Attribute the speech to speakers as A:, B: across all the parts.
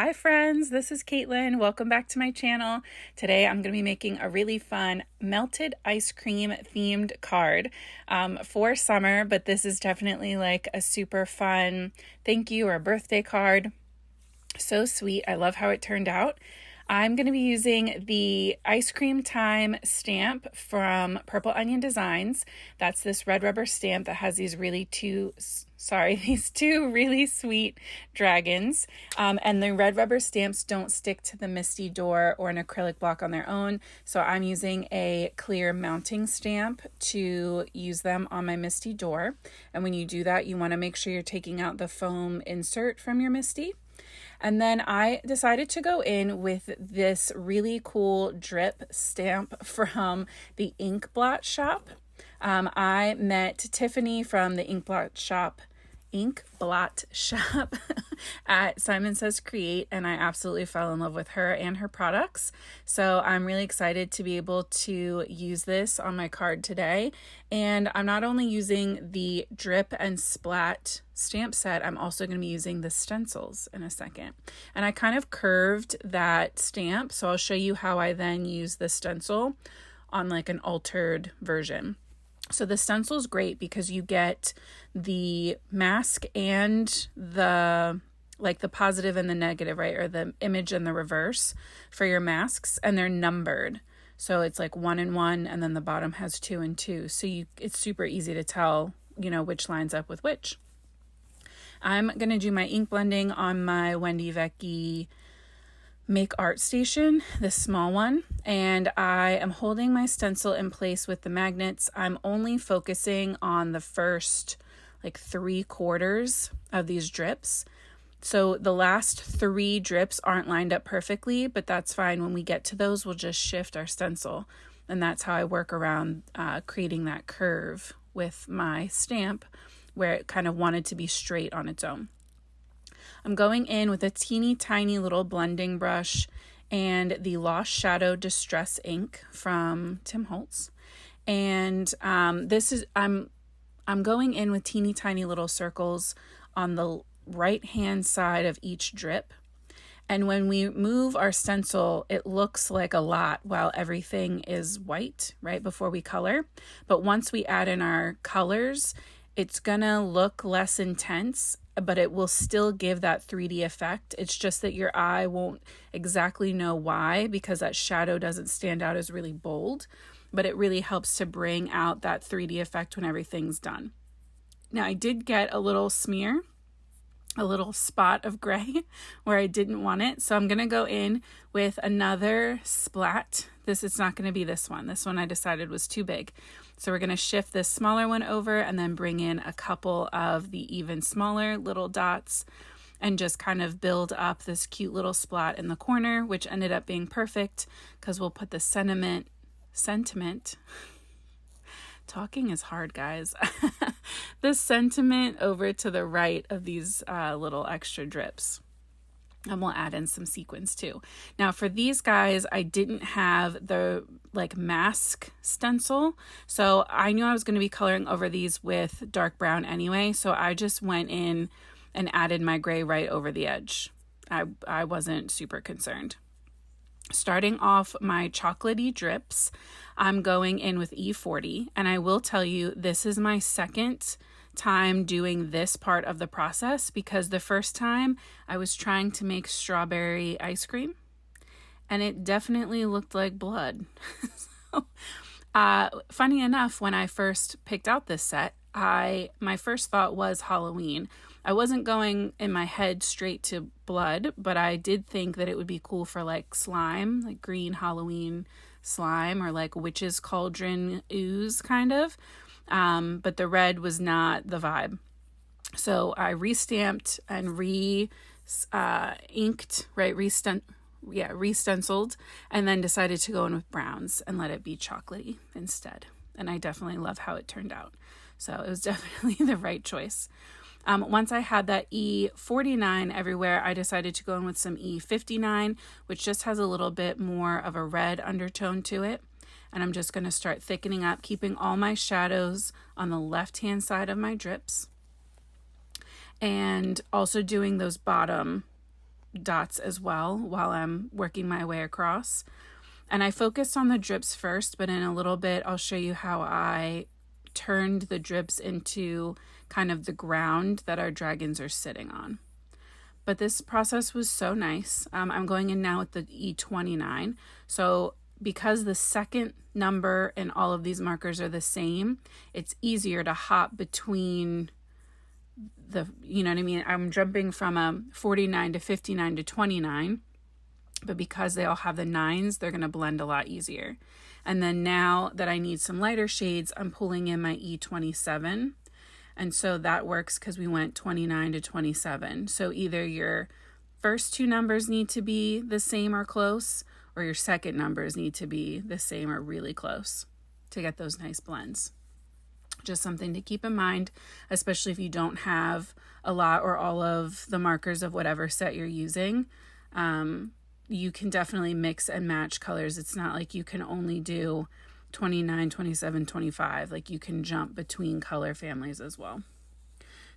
A: Hi friends, this is Caitlin. Welcome back to my channel. Today I'm going to be making a really fun melted ice cream themed card for summer, but this is definitely like a super fun thank you or birthday card. So sweet. I love how it turned out. I'm going to be using the Ice Cream Time stamp from Purple Onion Designs. That's this red rubber stamp that has these these two really sweet dragons. And the red rubber stamps don't stick to the Misty door or an acrylic block on their own. So I'm using a clear mounting stamp to use them on my Misty door. And when you do that, you want to make sure you're taking out the foam insert from your Misty. And then I decided to go in with this really cool drip stamp from the Ink Blot shop. I met Tiffany from the Ink Blot shop at Simon Says Create, and I absolutely fell in love with her and her products. So I'm really excited to be able to use this on my card today. And I'm not only using the drip and splat stamp set, I'm also going to be using the stencils in a second. And I kind of curved that stamp, so I'll show you how I then use the stencil on like an altered version. So the stencil is great because you get the mask and the positive and the negative, right? Or the image and the reverse for your masks, and they're numbered. So it's like 1 and 1, and then the bottom has 2 and 2. So it's super easy to tell, which lines up with which. I'm going to do my ink blending on my Wendy Vecchi Make Art Station, this small one, and I am holding my stencil in place with the magnets. I'm only focusing on the first 3/4 of these drips. So the last 3 drips aren't lined up perfectly, but that's fine. When we get to those, we'll just shift our stencil, and that's how I work around creating that curve with my stamp where it kind of wanted to be straight on its own. I'm going in with a teeny tiny little blending brush and the Lost Shadow Distress ink from Tim Holtz. And I'm going in with teeny tiny little circles on the right hand side of each drip. And when we move our stencil, it looks like a lot while everything is white right before we color. But once we add in our colors, it's gonna look less intense, but it will still give that 3D effect. It's just that your eye won't exactly know why, because that shadow doesn't stand out as really bold, but it really helps to bring out that 3D effect when everything's done. Now, I did get a little smear, a little spot of gray where I didn't want it. So I'm going to go in with another splat. It's not going to be this one. This one I decided was too big. So we're going to shift this smaller one over and then bring in a couple of the even smaller little dots and just kind of build up this cute little splat in the corner, which ended up being perfect because we'll put the sentiment. Talking is hard, guys. The sentiment over to the right of these little extra drips. And we'll add in some sequins too. Now for these guys, I didn't have the mask stencil. So I knew I was going to be coloring over these with dark brown anyway. So I just went in and added my gray right over the edge. I wasn't super concerned. Starting off my chocolatey drips, I'm going in with E40, and I will tell you this is my second time doing this part of the process because the first time I was trying to make strawberry ice cream and it definitely looked like blood. Funny enough, when I first picked out this set, my first thought was Halloween. I wasn't going in my head straight to blood, but I did think that it would be cool for slime, green Halloween slime, or witch's cauldron ooze kind of. But the red was not the vibe. So I restamped and re-stenciled, and then decided to go in with browns and let it be chocolatey instead. And I definitely love how it turned out. So it was definitely the right choice. Once I had that E49 everywhere, I decided to go in with some E59, which just has a little bit more of a red undertone to it. And I'm just going to start thickening up, keeping all my shadows on the left-hand side of my drips. And also doing those bottom dots as well while I'm working my way across. And I focused on the drips first, but in a little bit, I'll show you how I turned the drips into kind of the ground that our dragons are sitting on. But this process was so nice. I'm going in now with the E29. So because the second number in all of these markers are the same, it's easier to hop between the, you know what I mean? I'm jumping from a 49 to 59 to 29, but because they all have the nines, they're going to blend a lot easier. And then now that I need some lighter shades, I'm pulling in my E27. And so that works because we went 29 to 27. So either your first two numbers need to be the same or close, or your second numbers need to be the same or really close to get those nice blends. Just something to keep in mind, especially if you don't have a lot or all of the markers of whatever set you're using. You can definitely mix and match colors. It's not like you can only do 29, 27, 25. Like you can jump between color families as well.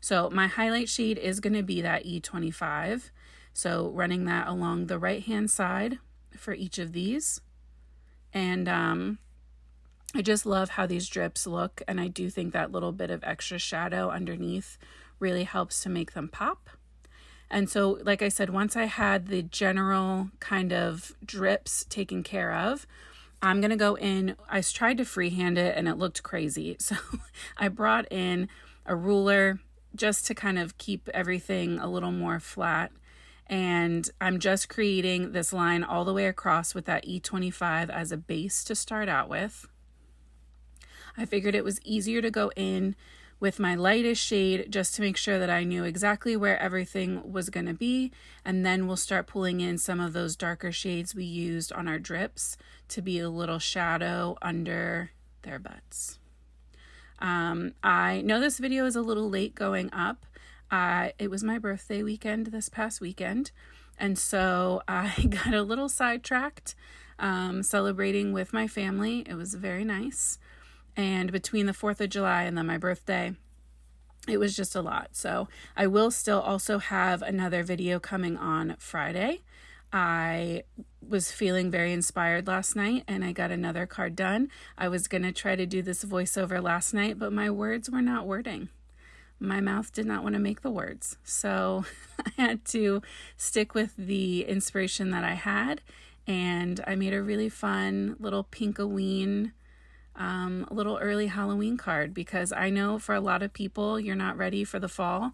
A: So my highlight shade is going to be that E25. So running that along the right hand side for each of these. And I just love how these drips look. And I do think that little bit of extra shadow underneath really helps to make them pop. And so, like I said, once I had the general kind of drips taken care of, I'm going to go in. I tried to freehand it and it looked crazy. So I brought in a ruler just to kind of keep everything a little more flat. And I'm just creating this line all the way across with that E25 as a base to start out with. I figured it was easier to go in with my lightest shade just to make sure that I knew exactly where everything was going to be. And then we'll start pulling in some of those darker shades we used on our drips to be a little shadow under their butts. I know this video is a little late going up. It was my birthday weekend this past weekend. And so I got a little sidetracked celebrating with my family. It was very nice. And between the 4th of July and then my birthday, it was just a lot. So I will still also have another video coming on Friday. I was feeling very inspired last night and I got another card done. I was going to try to do this voiceover last night, but my words were not wording. My mouth did not want to make the words. So I had to stick with the inspiration that I had. And I made a really fun little Pinkoween a little early Halloween card, because I know for a lot of people you're not ready for the fall,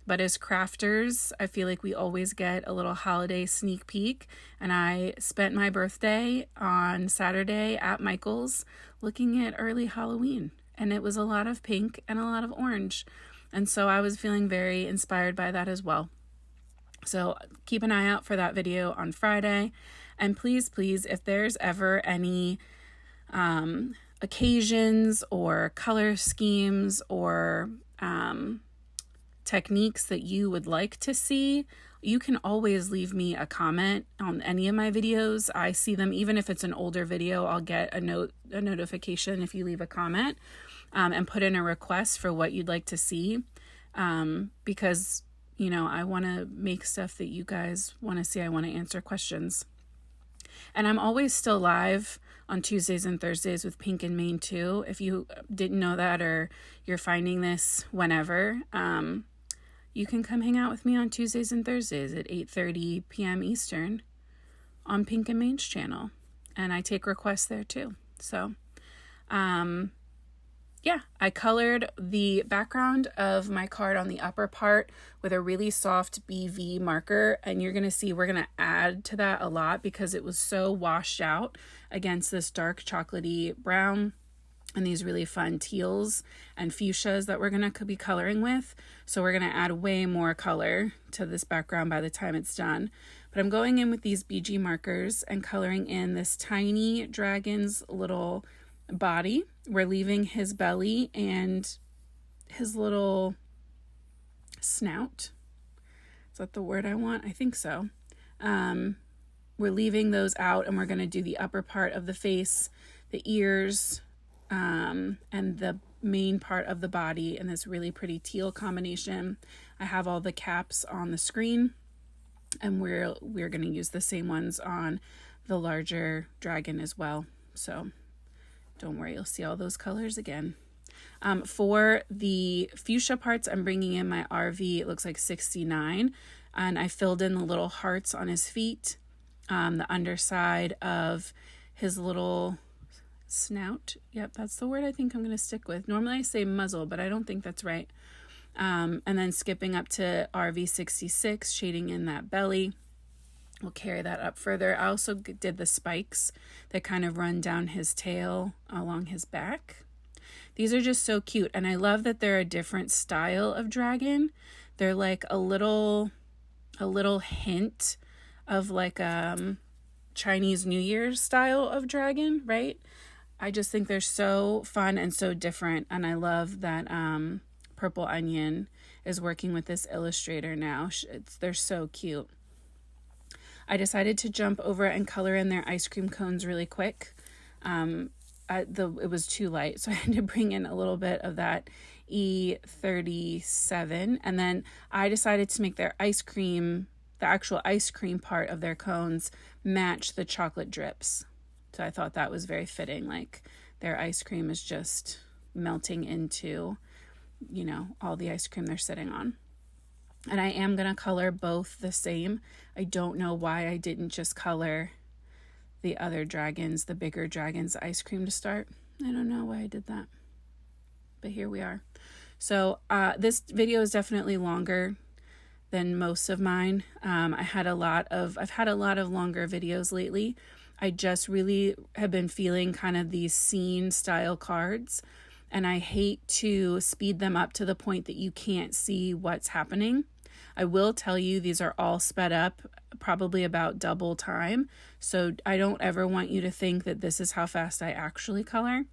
A: but as crafters I feel like we always get a little holiday sneak peek. And I spent my birthday on Saturday at Michael's looking at early Halloween, and it was a lot of pink and a lot of orange, and so I was feeling very inspired by that as well. So keep an eye out for that video on Friday. And please, if there's ever any occasions or color schemes or techniques that you would like to see, you can always leave me a comment on any of my videos. I see them, even if it's an older video, I'll get a notification if you leave a comment and put in a request for what you'd like to see, because you know, I want to make stuff that you guys want to see. I want to answer questions. And I'm always still live on Tuesdays and Thursdays with Pink and Maine too. If you didn't know that, or you're finding this whenever, you can come hang out with me on Tuesdays and Thursdays at 8:30 p.m. Eastern on Pink and Maine's channel. And I take requests there too. So, yeah, I colored the background of my card on the upper part with a really soft BV marker, and you're going to see we're going to add to that a lot because it was so washed out against this dark chocolatey brown and these really fun teals and fuchsias that we're going to be coloring with. So we're going to add way more color to this background by the time it's done. But I'm going in with these BG markers and coloring in this tiny dragon's little body. We're leaving his belly and his little snout. Is that the word I want? I think so. We're leaving those out, and we're going to do the upper part of the face, the ears, and the main part of the body in this really pretty teal combination. I have all the caps on the screen, And we're going to use the same ones on the larger dragon as well. So don't worry, you'll see all those colors again. For the fuchsia parts, I'm bringing in my RV. It looks like 69. And I filled in the little hearts on his feet, the underside of his little snout. Yep, that's the word I think I'm going to stick with. Normally I say muzzle, but I don't think that's right. And then skipping up to RV66, shading in that belly. We'll carry that up further. I also did the spikes that kind of run down his tail along his back. These are just so cute, and I love that they're a different style of dragon. They're like a little hint of like Chinese New Year's style of dragon, right? I just think they're so fun and so different, and I love that Purple Onion is working with this illustrator now. They're so cute. I decided to jump over and color in their ice cream cones really quick. It was too light, so I had to bring in a little bit of that E37, and then I decided to make their ice cream, the actual ice cream part of their cones, match the chocolate drips. So I thought that was very fitting, like their ice cream is just melting into, you know, all the ice cream they're sitting on. And I am going to color both the same. I don't know why I didn't just color the other dragons, the bigger dragons, ice cream to start. I don't know why I did that, but here we are. So this video is definitely longer than most of mine. I've had a lot of longer videos lately. I just really have been feeling kind of these scene style cards, and I hate to speed them up to the point that you can't see what's happening. I will tell you these are all sped up probably about double time, so I don't ever want you to think that this is how fast I actually color.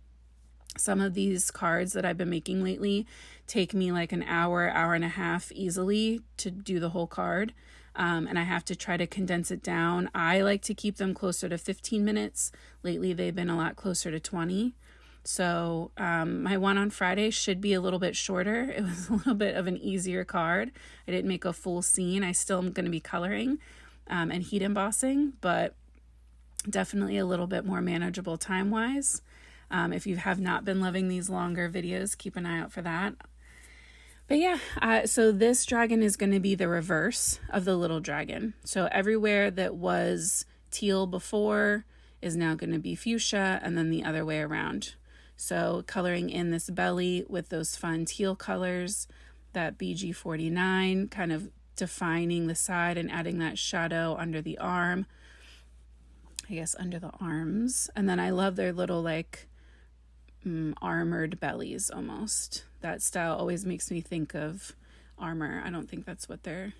A: Some of these cards that I've been making lately take me like an hour and a half easily to do the whole card, and I have to try to condense it down. I like to keep them closer to 15 minutes. Lately they've been a lot closer to 20. So my one on Friday should be a little bit shorter. It was a little bit of an easier card. I didn't make a full scene. I still am going to be coloring and heat embossing, but definitely a little bit more manageable time-wise. If you have not been loving these longer videos, keep an eye out for that. But yeah, so this dragon is going to be the reverse of the little dragon. So everywhere that was teal before is now going to be fuchsia, and then the other way around. So coloring in this belly with those fun teal colors, that BG49, kind of defining the side and adding that shadow under the arm, I guess under the arms. And then I love their little like armored bellies almost. That style always makes me think of armor. I don't think that's what they're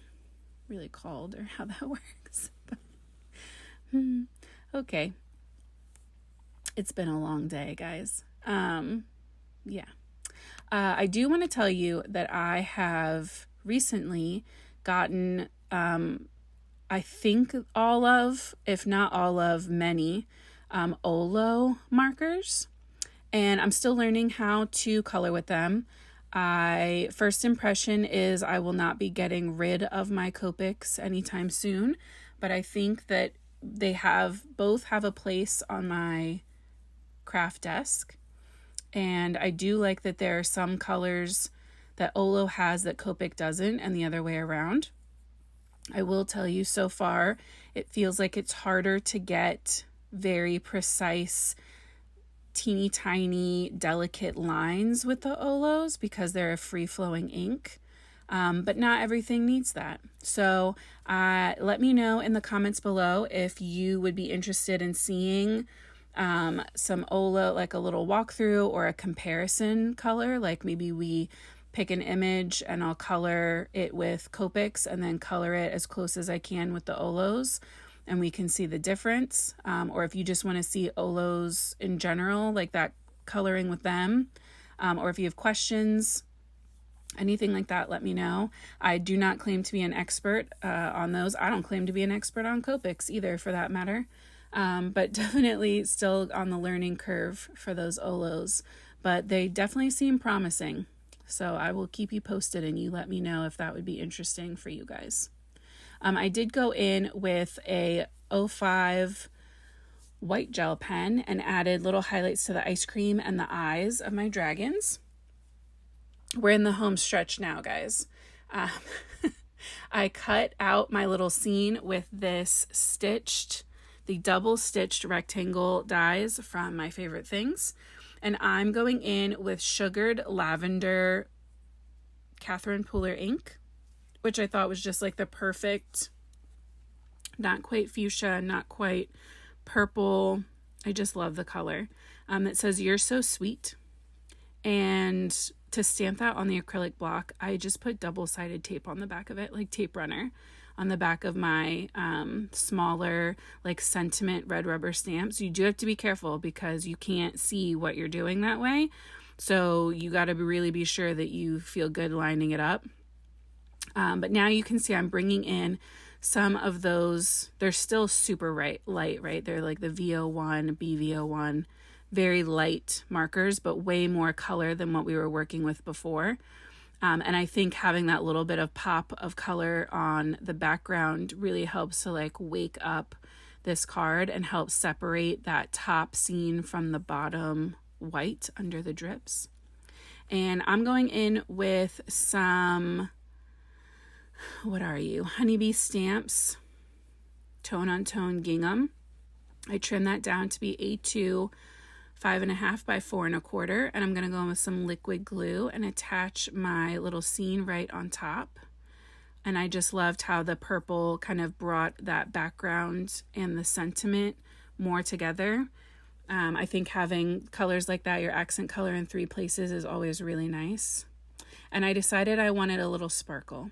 A: really called or how that works. Okay. It's been a long day, guys. Yeah. I do want to tell you that I have recently gotten, I think all of, if not all of, many Olo markers, and I'm still learning how to color with them. First impression is I will not be getting rid of my Copics anytime soon, but I think that they both have a place on my craft desk. And I do like that there are some colors that Olo has that Copic doesn't, and the other way around. I will tell you, so far, it feels like it's harder to get very precise, teeny tiny, delicate lines with the Olos because they're a free-flowing ink. But not everything needs that. So let me know in the comments below if you would be interested in seeing some Olo, like a little walkthrough or a comparison color. Like maybe we pick an image and I'll color it with Copics and then color it as close as I can with the Olos, and we can see the difference. Or if you just want to see Olos in general, like that coloring with them, or if you have questions, anything like that, let me know. I do not claim to be an expert on those. I don't claim to be an expert on Copics either, for that matter. But definitely still on the learning curve for those Olos. But they definitely seem promising. So I will keep you posted and you let me know if that would be interesting for you guys. I did go in with a 05 white gel pen and added little highlights to the ice cream and the eyes of my dragons. We're in the home stretch now, guys. I cut out my little scene with this the double stitched rectangle dies from My Favorite Things. And I'm going in with sugared lavender Catherine Pooler ink, which I thought was just like the perfect, not quite fuchsia, not quite purple. I just love the color. It says, "You're so sweet." And to stamp that on the acrylic block, I just put double-sided tape on the back of it, like tape runner, on the back of my smaller, like sentiment red rubber stamps. You do have to be careful because you can't see what you're doing that way. So you got to really be sure that you feel good lining it up. But now you can see I'm bringing in some of those. They're still super light, right? They're like the VO1, BVO1, very light markers, but way more color than what we were working with before. And I think having that little bit of pop of color on the background really helps to like wake up this card and help separate that top scene from the bottom white under the drips. And I'm going in with some, Honeybee Stamps, tone on tone gingham. I trimmed that down to be A2 5.5 by 4.25, and I'm going to go in with some liquid glue and attach my little scene right on top. And I just loved how the purple kind of brought that background and the sentiment more together. I think having colors like that, your accent color in 3 places, is always really nice. And I decided I wanted a little sparkle.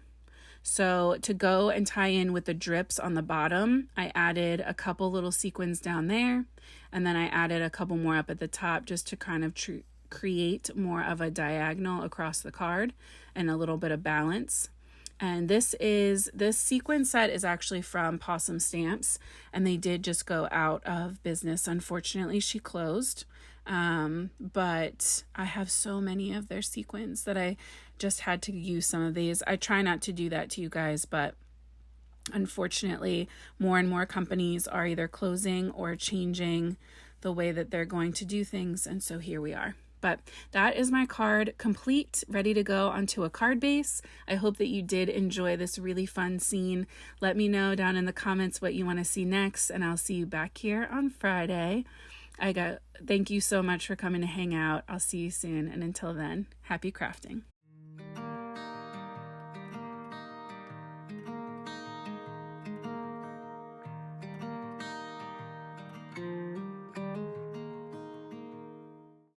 A: So to go and tie in with the drips on the bottom, I added a couple little sequins down there, and then I added a couple more up at the top just to kind of create more of a diagonal across the card and a little bit of balance. And this sequin set is actually from Possum Stamps, and they did just go out of business. Unfortunately, she closed. But I have so many of their sequins that I just had to use some of these. I try not to do that to you guys, but unfortunately, more and more companies are either closing or changing the way that they're going to do things. And so here we are. But that is my card complete, ready to go onto a card base. I hope that you did enjoy this really fun scene. Let me know down in the comments what you want to see next, and I'll see you back here on Friday. Thank you so much for coming to hang out. I'll see you soon. And until then, happy crafting.